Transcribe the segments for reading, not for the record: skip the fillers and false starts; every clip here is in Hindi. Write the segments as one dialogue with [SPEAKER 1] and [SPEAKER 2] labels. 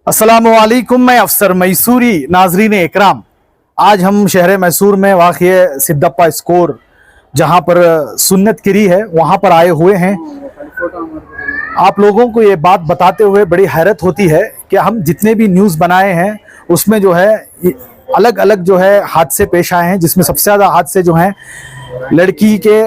[SPEAKER 1] अस्सलामुअलैकुम, मैं अफसर मैसूरी। नाजरीन इकराम, आज हम शहर मैसूर में वाक़ सिद्धप्पा स्कोर जहां पर सुन्नत किरी है वहां पर आए हुए हैं। आप लोगों को ये बात बताते हुए बड़ी हैरत होती है कि हम जितने भी न्यूज़ बनाए हैं उसमें जो है अलग अलग जो है हादसे पेश आए हैं, जिसमें सबसे ज़्यादा हादसे जो हैं लड़की के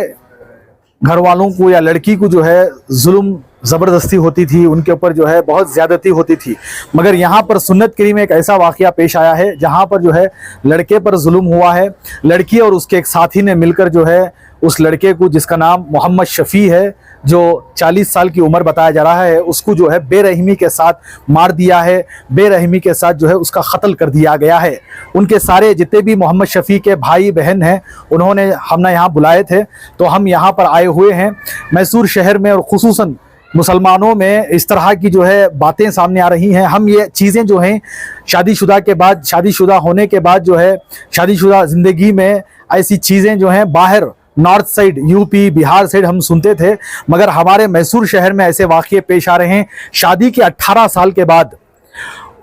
[SPEAKER 1] घर वालों को या लड़की को जो है जुल्म ज़बरदस्ती होती थी, उनके ऊपर जो है बहुत ज़्यादती होती थी। मगर यहाँ पर सुन्नत करी में एक ऐसा वाक़या पेश आया है जहाँ पर जो है लड़के पर जुल्म हुआ है। लड़की और उसके एक साथी ने मिलकर जो है उस लड़के को, जिसका नाम मोहम्मद शफ़ी है, जो 40 साल की उम्र बताया जा रहा है, उसको जो है बेरहमी के साथ मार दिया है। बेरहमी के साथ जो है उसका कत्ल कर दिया गया है। उनके सारे जितने भी मोहम्मद शफ़ी के भाई बहन हैं उन्होंने हमने यहाँ बुलाए थे, तो हम यहाँ पर आए हुए हैं। मैसूर शहर में और ख़ुसूसन मुसलमानों में इस तरह की जो है बातें सामने आ रही हैं। हम ये चीज़ें जो हैं शादीशुदा के बाद, शादीशुदा होने के बाद जो है शादीशुदा ज़िंदगी में ऐसी चीज़ें जो हैं बाहर north side, UP, Bihar side हम सुनते थे, मगर हमारे मैसूर शहर में ऐसे वाक़ये पेश आ रहे हैं। शादी के 18 साल के बाद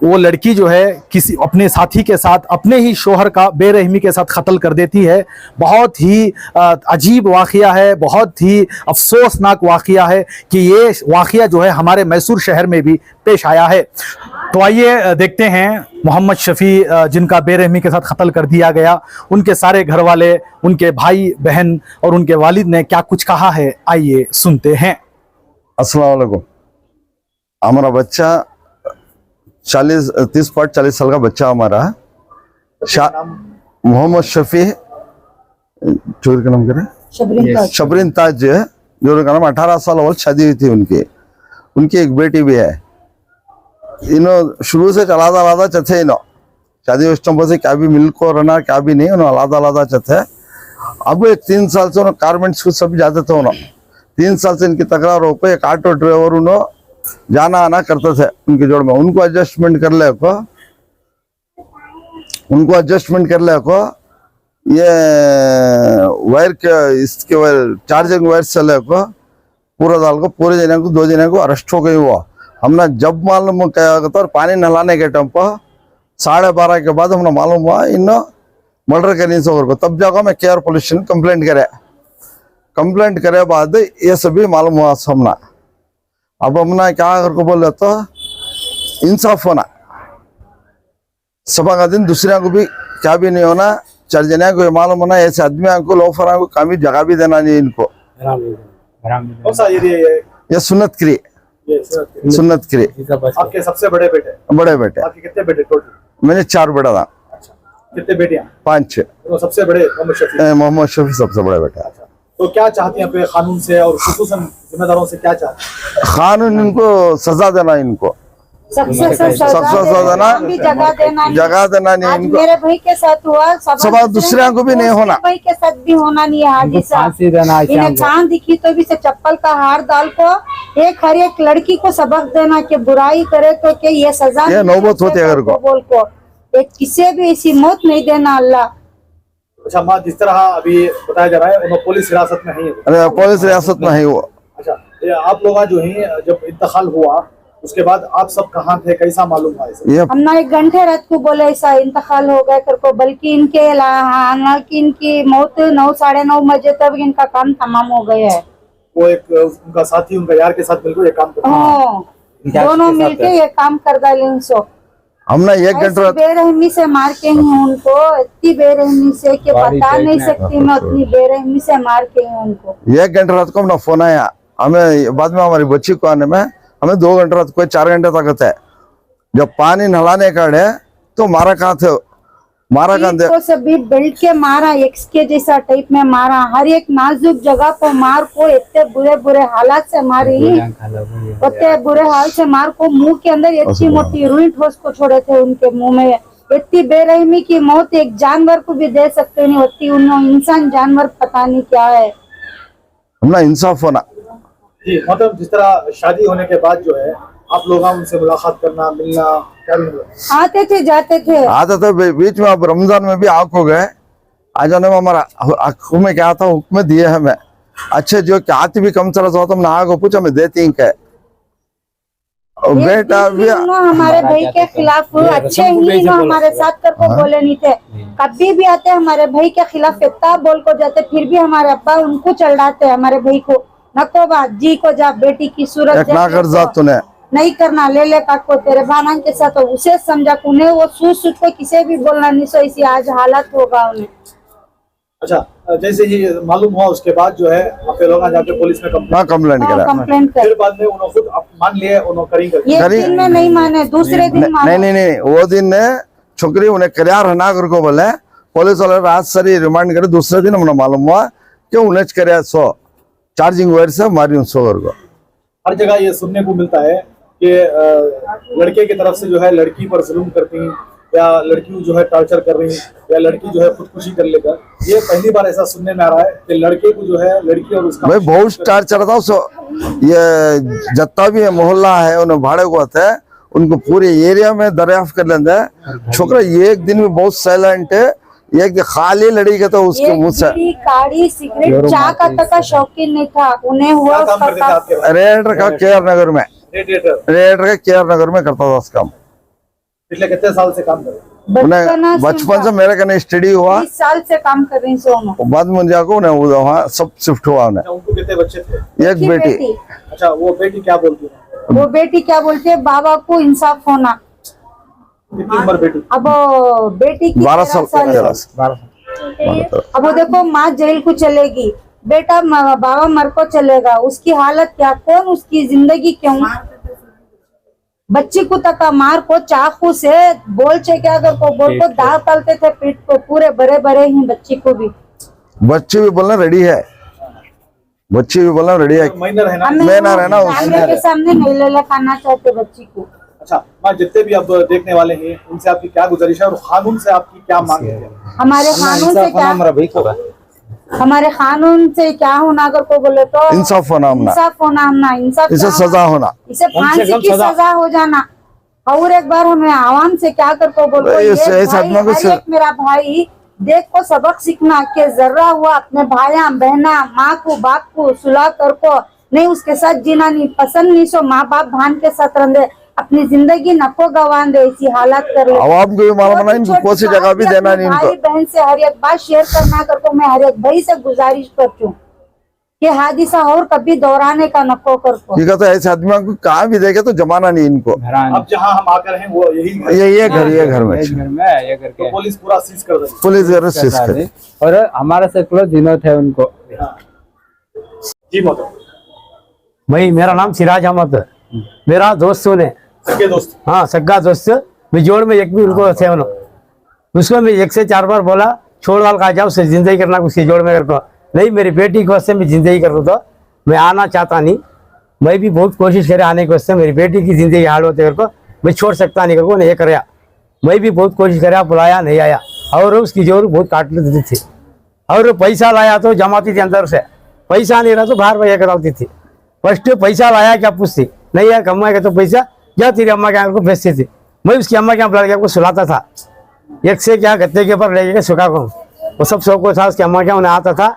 [SPEAKER 1] वो लड़की जो है किसी अपने साथी के साथ अपने ही शोहर का बेरहमी के साथ कत्ल कर देती है। बहुत ही अजीब वाक़या है, बहुत ही अफसोसनाक वाक़या है कि ये वाक़या जो है हमारे मैसूर शहर में भी पेश आया है। तो आइए देखते हैं मोहम्मद शफ़ी जिनका बेरहमी के साथ कत्ल कर दिया गया, उनके सारे घर वाले, उनके भाई बहन और उनके वालिद ने क्या कुछ कहा है। आइए सुनते हैं।
[SPEAKER 2] अस्सलाम वालेकुम। हमारा बच्चा 30-40 साल का बच्चा हमारा मोहम्मद शफी, चोर का नाम क्या है, शबरीन ताज है, जो का नाम 18 साल और शादी हुई थी उनकी एक बेटी भी है। इन्हों शुरू से अलादा चथे, इन्हों शादी उस टाइम से क्या भी मिल को रहना क्या भी नहीं, उन्होंने अलादा चथे। अब 3 साल से उन्होंने गारमेंट्स को सब जाते थे। उन्होंने 3 साल से इनकी तकरार हो पे एक ऑटो ड्राइवर उन्होंने जाना आना करते थे उनके जोड़ में। उनको एडजस्टमेंट कर ले को ये वायर के इसके वायर चार्जिंग वायर से ले को पूरा दाल को पूरे जने को 2 जने को अरेस्ट हो गई हुआ। हमने जब मालूम क्या और पानी नहलाने के टाइम पर 12:30 के बाद हमने मालूम हुआ इन मर्डर करने से को, तब जाकर मैं केआर पुलिस स्टेशन कंप्लेंट करे बाद ये सभी मालूम हुआ हमने। अब हमने क्या करके बोले तो इंसाफ होना, सभा का दिन दूसरे को भी क्या भी नहीं होना, 4 जने को मालूम होना, ऐसे आदमी को लोफर को कमी जगह भी देना नहीं इनको। ये सुन्नत करी।
[SPEAKER 1] आपके सबसे बड़े बेटे आपके कितने बेटे टोटल?
[SPEAKER 2] मैंने 4 बेटा था।
[SPEAKER 1] अच्छा, कितने बेटियां?
[SPEAKER 2] 5-6।
[SPEAKER 1] तो सबसे बड़े
[SPEAKER 2] मोहम्मद शफी सबसे बड़ा बेटा।
[SPEAKER 1] अच्छा, तो क्या चाहती हैं अपने कानून से और खुसूसन जिम्मेदारों से, क्या चाहते हैं?
[SPEAKER 2] कानून इनको सजा देना, इनको जगह देना नहीं इनको।
[SPEAKER 3] मेरे भाई के साथ हुआ,
[SPEAKER 2] सब दूसरे को भी नहीं होना,
[SPEAKER 3] भाई के साथ भी होना नहीं है। हाजी साहब इन्हें चांद दिखी तो भी से चप्पल का हार डाल को हर एक लड़की को सबक देना कि बुराई करे तो क्या ये सजा,
[SPEAKER 2] ये नौबत होती है अगर को
[SPEAKER 3] बोल को एक किसी भी ऐसी मौत नहीं देना अल्लाह।
[SPEAKER 1] अच्छा माँ, जिस तरह अभी बताया जा रहा है उन्होंने पुलिस हिरासत में है।
[SPEAKER 2] अरे पुलिस हिरासत में है वो।
[SPEAKER 1] अच्छा, आप लोग जो है जब इंतकाल हुआ उसके बाद आप सब कहाँ थे, कैसा मालूम हुआ?
[SPEAKER 3] हमने 1 घंटे रात को बोले ऐसा इंतकाल हो गया कर को, बल्कि इनकी मौत 9-9:30 बजे तक इनका काम तमाम हो गया है।
[SPEAKER 1] वो एक उनका साथी, उनका यार के साथ मिलकर ये काम करते,
[SPEAKER 3] दोनों मिलके ये काम कर डाले।
[SPEAKER 2] हमने 1 घंटा
[SPEAKER 3] बेरहमी से मार के हूँ उनको, इतनी बेरहमी से कि बता नहीं सकती मैं, उतनी बेरहमी से मार के हूँ उनको।
[SPEAKER 2] 1 घंटे रात को अपना फोन आया हमें, बाद में हमारी बच्ची को आने में हमें 2 घंटे रात को 4 घंटे तक है। जब पानी नहलाने का है तो मारा कहाँ थे, मारा कहाँ
[SPEAKER 3] से भी बेल्ट के मारा, एक्स के जैसा टाइप में मारा, हर एक नाजुक जगह को मार को इतने बुरे हालात से मारी, इतने बुरे हाल से मार को मुंह के अंदर इतनी मोटी रुई ठोस को छोड़े थे उनके मुंह में। इतनी बेरहमी की मौत एक जानवर को भी दे सकते नहीं होती, उन्होंने इंसान जानवर पता नहीं क्या है।
[SPEAKER 2] हमने इंसाफ होना
[SPEAKER 1] जी। मतलब जिस तरह शादी होने के बाद जो है आप लोग उनसे मुलाकात करना, मिलना क्या भी
[SPEAKER 3] आते थे जाते थे
[SPEAKER 2] बीच में। अब रमजान में भी आँख हो गए, आ जाने में हमारा आँखों में क्या था हुक्म दिए हमें अच्छे, जो कि हाथ भी कम चला तो हमने आग पूछा मैं देती क्या बेटा भी
[SPEAKER 3] हमारे भाई के खिलाफ अच्छे ही नो हमारे साथ कर को बोले नहीं थे। कभी भी आते हमारे भाई के खिलाफ इतना बोल को जाते, फिर भी हमारे अब्बा उनको चढ़ाते हमारे भाई को। नको बात जी को जा, बेटी की सूरत
[SPEAKER 2] ना कर जा तूने
[SPEAKER 3] नहीं करना, ले ले काट को तेरे भाना के साथ। उसे समझा उन्हें वो सूझ को किसी भी बोलना नहीं सो, इसी आज हालत होगा उन्हें।
[SPEAKER 1] अच्छा, जैसे ये मालूम हुआ उसके बाद जो है आप लोग जाके पुलिस में
[SPEAKER 2] कंप्लेंट करा।
[SPEAKER 3] कंप्लेंट कर
[SPEAKER 1] फिर बाद में उन्होंने खुद मान लिए उन्होंने करेंगे।
[SPEAKER 3] ये दिन में नहीं माने, दूसरे दिन माने।
[SPEAKER 2] नहीं वो दिन ने छोकरी उन्हें करार हना कर को बोले पुलिस वाले रात सारी रिमांड करे। दूसरे दिन हमने मालूम हुआ कि उन्हें कराया सो चार्जिंग वायर से मारी सो को।
[SPEAKER 1] हर जगह ये सुनने को मिलता है कि लड़के की तरफ से जो है लड़की पर जुल्म करती हैं, या लड़की जो है टॉर्चर कर रही है, या लड़की जो है खुदकुशी कर लेगा। ये पहली बार ऐसा सुनने में आ रहा है कि लड़के को जो है लड़की और उसका
[SPEAKER 2] भाई बहुत टॉर्चर था सो। ये जितना भी मोहल्ला है उन्हें भाड़े को आते हैं, उनको पूरे एरिया में दरियाफ्त कर लेते हैं। छोकरा एक दिन में बहुत साइलेंट है, एक दिन खाली लड़ी के तो उसके मुंह से
[SPEAKER 3] काड़ी सिगरेट चाय का तक का शौकीन नहीं था। उन्हें हुआ
[SPEAKER 1] काम करते थे आपके भाई?
[SPEAKER 2] रेडर का केयर नगर में,
[SPEAKER 1] रेडिएटर।
[SPEAKER 2] रेडर का केयर नगर में करता था उस काम।
[SPEAKER 1] पिछले कितने साल से काम कर रहे हैं?
[SPEAKER 2] उन्हें बचपन से मेरे कने स्टडी हुआ,
[SPEAKER 3] 20 साल से काम कर रही हूँ।
[SPEAKER 2] बाद में जाकर उन्हें वहाँ सब शिफ्ट हुआ उन्हें।
[SPEAKER 1] अच्छा, उनको कितने बच्चे थे?
[SPEAKER 2] एक बेटी।
[SPEAKER 1] अच्छा, वो बेटी क्या बोलती है?
[SPEAKER 3] वो बेटी क्या बोलती है, बाबा को इंसाफ होना।
[SPEAKER 1] कितनी उम्र बेटी?
[SPEAKER 3] अब बेटी की
[SPEAKER 2] 12 साल
[SPEAKER 3] 13 साल है। अब वो देखो माँ जेल को चलेगी, बेटा बाबा मर को चलेगा, उसकी हालत क्या, कौन उसकी जिंदगी क्यों। बच्ची को तक मार को चाकू से बोल चे क्या अगर को बोल को दाग डालते थे पीठ को, पूरे बड़े बड़े ही बच्ची को भी।
[SPEAKER 2] बच्ची भी बोलना रेडी है, बच्ची भी बोलना रेडी है।
[SPEAKER 1] माइनर है ना?
[SPEAKER 2] माइनर है ना,
[SPEAKER 3] कैमरे के सामने नहीं ले खाना चाहते बच्ची को।
[SPEAKER 1] अच्छा, मैं जितने भी अब देखने वाले हैं उनसे आपकी क्या गुजारिश है और कानून से आपकी क्या मांग है?
[SPEAKER 3] हमारे कानून से क्या, हमारे कानून से क्या होना अगर को बोले तो
[SPEAKER 2] इंसाफ होना,
[SPEAKER 3] इंसाफ होना, इंसाफ
[SPEAKER 2] इसे सजा होना,
[SPEAKER 3] इसे फांसी की सजा हो जाना। और एक बार हमें आवाम से क्या कर को बोलो, हर एक मेरा भाई देख को सबक सीखना कि जर्रा हुआ अपने भाया बहना माँ को बाप को सुला कर को नहीं उसके साथ जीना नहीं पसंद नहीं सो माँ बाप भान के साथ रहे, अपनी जिंदगी नको गवान दे, इसी हालत कर ले।
[SPEAKER 2] आवाम को भी मालूम है इनको कोई सी जगह भी देना नहीं इनको।
[SPEAKER 3] भाई बहन से हर एक बात शेयर करना कर को मैं हर एक भाई से गुजारिश करती हूँ कि हादिसा और कभी दोहराने का नको कर को।
[SPEAKER 2] ठीक है, तो ऐसे आदमी को कहाँ भी देखे तो जमाना नहीं इनको।
[SPEAKER 1] अब जहाँ हम आकर हैं वो यही घर
[SPEAKER 2] ये घर में
[SPEAKER 4] ये करके
[SPEAKER 1] तो पुलिस पूरा सीज कर रही है।
[SPEAKER 2] पुलिस घर सीज करे।
[SPEAKER 4] और हमारे से क्लोज दिनों थे उनको।
[SPEAKER 1] जी मोहतरम,
[SPEAKER 5] भाई मेरा नाम सिराज अहमद है, मेरा दोस्तों ने
[SPEAKER 1] सगे दोस्त।
[SPEAKER 5] हाँ सग्गा दोस्त बिजोड़ में एक भी उनको थे उसको मैं 1 से 4 बार बोला छोड़ डाल का जाओ उससे जिंदगी करना उसके जोड़ में करको नहीं, मेरी बेटी के वास्ते मैं जिंदगी कर तो मैं आना चाहता नहीं। मैं भी बहुत कोशिश करे आने के वास्ते, मेरी बेटी की जिंदगी हार्ड होते करको मैं छोड़ सकता नहीं करको नहीं कराया। मैं भी बहुत कोशिश कराया, बुलाया नहीं आया और उसकी जोर बहुत काट लेती थी। और पैसा लाया तो जमाती थी अंदर से, पैसा नहीं रहा तो बाहर भैया कराती थी। फर्स्ट पैसा लाया क्या पूछती नहीं यार, कमा के तो पैसा या तेरी अम्मा के यहाँ को भेजती थी। मैं उसकी अम्मा के यहाँ बुला के सुलाता था, एक से क्या गत्ते के ऊपर लेके सुखा को वो सब शौक को था। उसकी अम्मा क्या उन्हें आता था,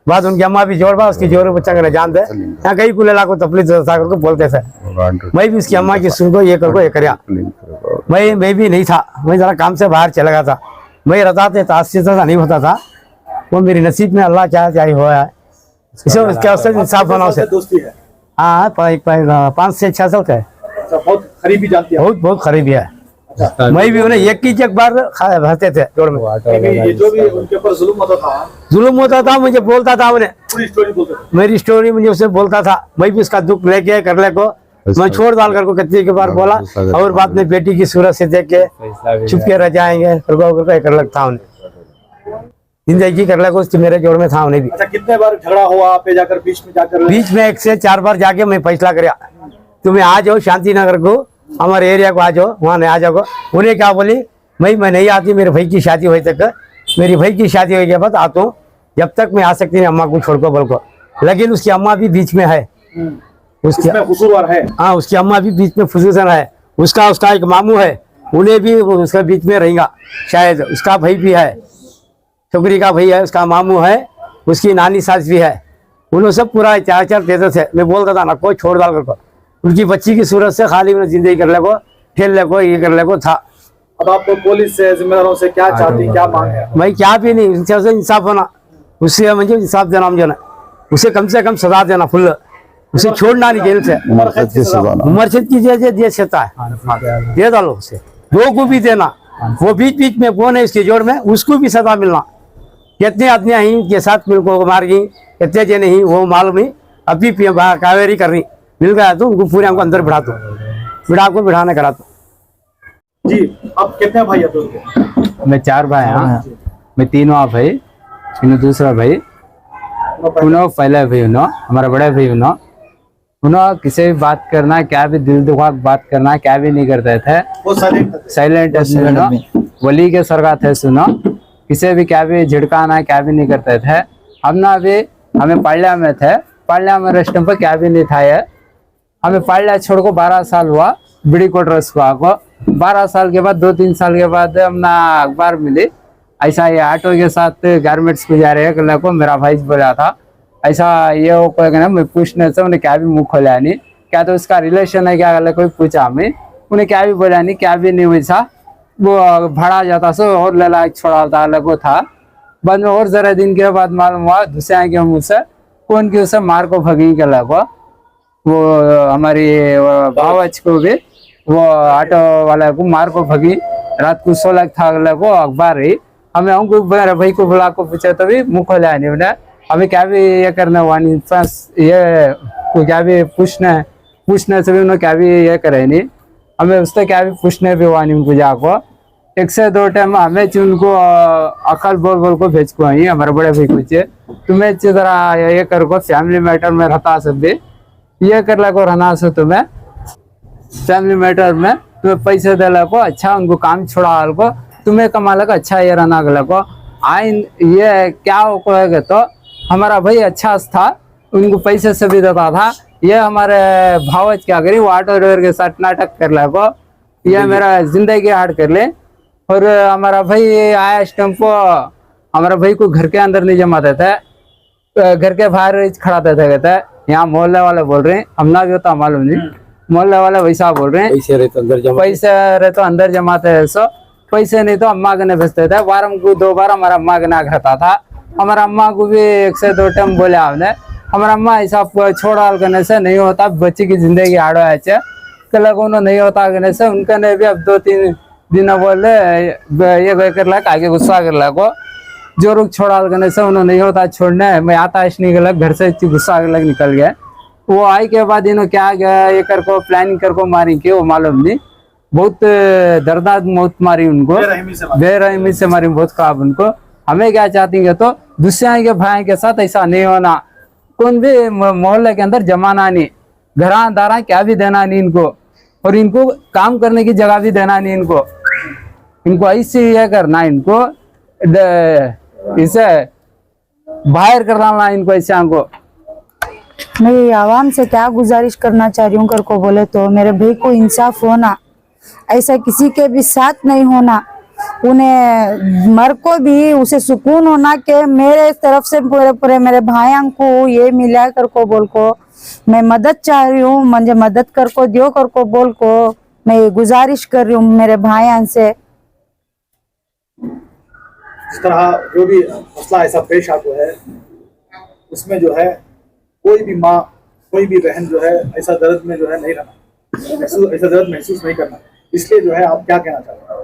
[SPEAKER 5] बाद उनकी अम्मा भी जोड़ बा उसकी जोर बच्चा कर जान दे यहाँ कहीं कुले ला को तकलीफ था करके बोलते थे। मैं भी उसकी अम्मा की सुन को ये कर कराया। मैं भी नहीं था, मैं जरा काम से बाहर चला गया था। मैं रहता थे तासीर था नहीं होता था, वो मेरी नसीब में अल्लाह चाहे हुआ है। इसे उसके वास्ते इंसाफ होना उसे।
[SPEAKER 1] दोस्ती है?
[SPEAKER 5] हाँ 5 से 6 साल का है।
[SPEAKER 1] अच्छा, बहुत करीबी जानती है?
[SPEAKER 5] बहुत करीबी है। मैं भी उन्हें एक बार रहते थे जोड़ में।
[SPEAKER 1] ये जो भी उनके ऊपर जुल्म होता था मुझे बोलता था, उन्हें पूरी स्टोरी बोलते थे।
[SPEAKER 5] मेरी स्टोरी मुझे उसे बोलता था। मैं भी उसका दुख लेके कर ले को मैं छोड़ डाल कर को कितनी के बार बोला और बाद में बेटी की सूरत से देख के छुप के रह जाएंगे कर लगता उन्हें जिंदगी कर ले को मेरे जोड़ में था उन्हें भी।
[SPEAKER 1] अच्छा, कितने बार झगड़ा हुआ पे जाकर बीच में
[SPEAKER 5] 1 से 4 बार जाके मैं फैसला कराया तुम्हें आ जाओ शांति नगर को, हमारे एरिया को आ जाओ, वहाँ नहीं आ जाओ। उन्हें क्या बोली मैं नहीं आती, मेरे भाई की शादी हुई तक, मेरी भाई की शादी हुई के बाद आता हूँ, जब तक मैं आ सकती नहीं अम्मा को छोड़ को बोल को। लेकिन उसकी अम्मा भी बीच में है, उसकी
[SPEAKER 1] कसूरवार है।
[SPEAKER 5] हाँ उसकी अम्मा भी बीच में फुसूसन है। उसका एक मामू है, उन्हें भी उसका बीच में रहेगा शायद। उसका भाई भी है, छोकरी का भाई है, उसका मामू है, उसकी नानी सास भी है। उन्होंने सब पूरा चार देते थे। मैं बोलता था ना कोई छोड़ डाल कर, उनकी बच्ची की सूरत से खाली उन्हें जिंदगी कर ले को, खेल ले को, ये कर ले को था।
[SPEAKER 1] अब आप पुलिस से, जिम्मेदारों से क्या चाहती, क्या मांग है?
[SPEAKER 5] भाई क्या भी नहीं, उनसे इंसाफ होना, उससे मुझे इंसाफ देना, मुझे ना उसे कम से कम सजा देना फुल, उसे छोड़ना नहीं जेल से।
[SPEAKER 2] उम्र कैद की सजा ना।
[SPEAKER 5] उम्र कैद की दे सकता है, दे डालो उसे, दो को भी देना, वो बीच बीच में कौन है इसके जोड़ में, उसको भी सजा मिलना। कितने आदमी ही के साथ को मार गई, कितने जे नहीं वो मालूम नहीं, अभी कावेरी करनी मिल गया तो उनको पूरे हमको अंदर बिठा दो, बिठाने करा दो।
[SPEAKER 1] जी, आप कितने भाई हैं आपके?
[SPEAKER 4] मैं 4 भाई हाँ, मैं 3वां भाई, इन्हों दूसरा भाई, उन्हों पहला भाई, उन्हों हमारा बड़ा भाई, उन्हों किसी भी बात करना, क्या भी दिल दुखा बात करना, क्या भी नहीं करते थे, वो साइलेंट वली के सरगा थे। सुनो किसी भी क्या भी झिड़काना, क्या भी नहीं करते थे। हम ना अभी हमें पाल्या में थे, पाल्या में रेस्टोरेंट पर क्या भी नहीं था। ये हमें पाल्या छोड़ को 12 साल हुआ, बिड़ी कोटरस को 12 साल के बाद 2-3 साल के बाद हमना अखबार मिली, ऐसा ये ऑटो के साथ गारमेंट्स को जा रहे हैं, कल को मेरा भाई बोला था ऐसा ये वो कोई कहना, मैं पूछने से उन्हें क्या भी मुँह खोला नहीं, क्या तो उसका रिलेशन है क्या, कोई पूछा हमें, उन्हें क्या भी बोला नहीं, क्या भी नहीं वैसा, वो भाड़ा जाता सो और लला छोड़ा लगो था। बाद में और जरा दिन के बाद मालूम हुआ दूसरे के मुँह से कौन की उसे मार को भगी के लगो, वो हमारी भावच को भी वो ऑटो वाला को मार को भगी, रात को 16 था लगो अखबार ही। हमें हमको भाई को बुला को पूछे तो भी मुँह खोला नहीं, उन्हें हमें क्या भी ये करने हुआ नहीं, ये क्या भी पूछने से भी उन्हें क्या भी ये करे नहीं, हमें उससे क्या भी पूछने भी हुआ नहीं उनको जाको। 1 से 2 टाइम हमें उनको अकल बोल को भेज को आई, हमारे बड़े भाई पूछे तुम्हें अच्छी तरह ये कर को फैमिली मैटर में रहता सब भी ये कर ला को रहना से, तुम्हें फैमिली मैटर में तुम्हें पैसे दे ला को, अच्छा उनको काम छोड़ा को, तुम्हें कमा लगा अच्छा ये रहना गला को आइन, ये क्या हो तो हमारा भाई अच्छा था, उनको पैसे से भी देता था। ये हमारे भावच क्या करी, वो ऑटो ड्राइवर के साथ नाटक कर ला को, ये मेरा जिंदगी हार्ड कर ले। और हमारा भाई आया स्टैम्प को, हमारा भाई को घर के अंदर नहीं जमाते थे, घर के बाहर खड़ा थे, कहते हैं यहाँ मोहल्ले वाले बोल रहे हैं, हमना भी होता मालूम नहीं, मोहल्ले वाले वैसा बोल रहे हैं, पैसे रहे तो अंदर जमाते है, सो पैसे नहीं तो अम्मा के भेजते थे। वारम को 2 बार हमारा अम्मा के नाक रहता था, हमारा अम्मा को भी 1 से 2 टाइम बोले हमने, हमारा अम्मा ऐसा छोड़ा करने से नहीं होता, बच्चे की जिंदगी आड़ो है कल को नहीं होता करने से उनका ने भी अब 2-3 दिन बोले ये कर ला आगे गुस्सा कर ला को, जो रुक छोड़ा करने से उन्होंने नहीं होता छोड़ने, मैं आता नहीं गया घर से इतनी गुस्सा कर लग निकल गया। वो आई के बाद इन्होंने क्या गया ये कर को प्लानिंग कर को मारी के वो मालूम नहीं, बहुत दर्दनाक मौत मारी उनको, बेरहमी से मारी बहुत खराब उनको। हमें क्या चाहती है तो दूसरे के भाई के साथ ऐसा नहीं होना, कौन भी मोहल्ले के अंदर जमाना नहीं, घरा दारा क्या भी देना नहीं इनको, और इनको काम करने की जगह भी देना नहीं इनको ऐसे ये करना, इनको इसे बाहर करना इनको ऐसे। को
[SPEAKER 3] मैं आवाम से क्या गुजारिश करना चाह रही हूँ कर को बोले तो मेरे भाई को इंसाफ होना, ऐसा किसी के भी साथ नहीं होना, उन्हें मर को भी उसे सुकून होना कि मेरे तरफ से पूरे मेरे भाइयों को ये मिला कर को बोल को मैं मदद चाह रही हूँ, मुझे मदद कर को दियो कर को बोल को मैं गुजारिश कर रही हूँ मेरे भाइयों से।
[SPEAKER 1] इस तरह जो भी मसला ऐसा पेश आता है उसमें जो है कोई भी माँ कोई भी बहन जो है ऐसा दर्द में जो है नहीं रहना, ऐसा दर्द महसूस नहीं करना, इसलिए जो है आप क्या कहना चाहते हैं?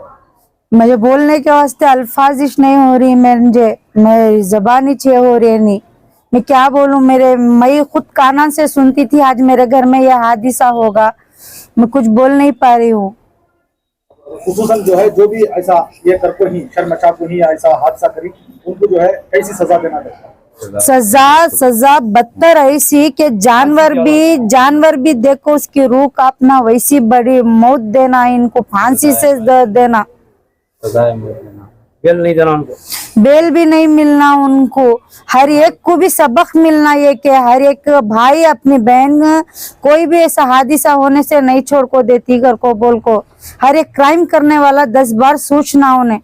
[SPEAKER 3] मुझे बोलने के वास्ते अल्फाजिश नहीं हो रही, मेरी जबानी छे हो रही नहीं, मैं क्या बोलूं, मैं खुद काना से सुनती थी आज मेरे घर में यह हादिसा होगा, मैं कुछ बोल नहीं पा रही हूँ।
[SPEAKER 1] खुसूसन जो है जो भी ऐसा ये कर को ही शर्मचा को ही ऐसा हादसा करी उनको जो है कैसी सजा देना चाहिए?
[SPEAKER 3] सजा बदतर ऐसी कि जानवर भी देखो उसकी रूह काटना, वैसी बड़ी मौत देना, इनको फांसी से देना,
[SPEAKER 5] बेल नहीं देना उनको,
[SPEAKER 3] बेल भी नहीं मिलना उनको। हर एक को भी सबक मिलना ये कि हर एक भाई अपनी बहन कोई भी ऐसा हादिसा होने से नहीं छोड़ को देती कर को बोल को, हर एक क्राइम करने वाला 10 बार सोचना उन्हें।